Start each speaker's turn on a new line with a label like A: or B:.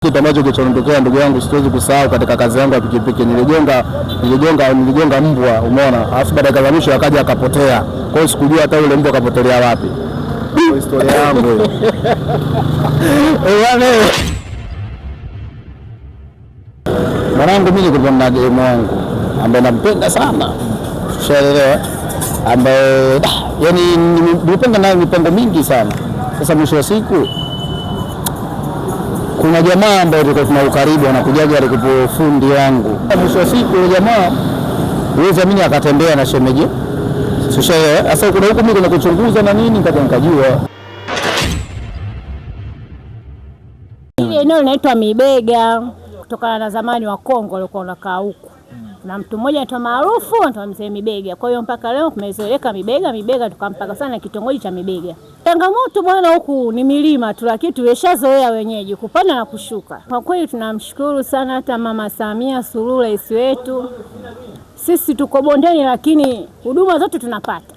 A: Kitu ambacho kilichotokea ndugu yangu siwezi kusahau katika kazi yangu ya pikipiki, niligonga mbwa, umeona, alafu baada ya mwisho akaja akapotea. Kwa hiyo sikujua hata yule mbwa kapotelea wapi. Ndio historia yangu hiyo. Mwanangu mimi niko na game wangu ambaye nampenda sana. Ushaelewa? Ambaye yani nimepanga naye mipango mingi sana. Sasa mwisho wa siku kuna jamaa ambaye tulikuwa tuna ukaribu anakujaga alikuwa fundi wangu. Mwisho wa siku yule jamaa uweza mimi akatembea na shemeji. Sasa sasa kuna huko mimi kuna kuchunguza na nini nikajua.
B: Ile eneo linaitwa Mibega kutokana na zamani wa Kongo walikuwa wanakaa huko. Na mtu mmoja anaitwa maarufu anaitwa Mzee Mibega. Kwa hiyo mpaka leo tumezoeleka Mibega tukampaka sana kitongoji cha Mibega. Changamoto bwana huku ni milima tu, lakini tumeshazoea wenyeji kupanda na kushuka. Kwa kweli tunamshukuru sana hata Mama Samia Suluhu rais wetu. Sisi tuko bondeni lakini huduma zote tunapata.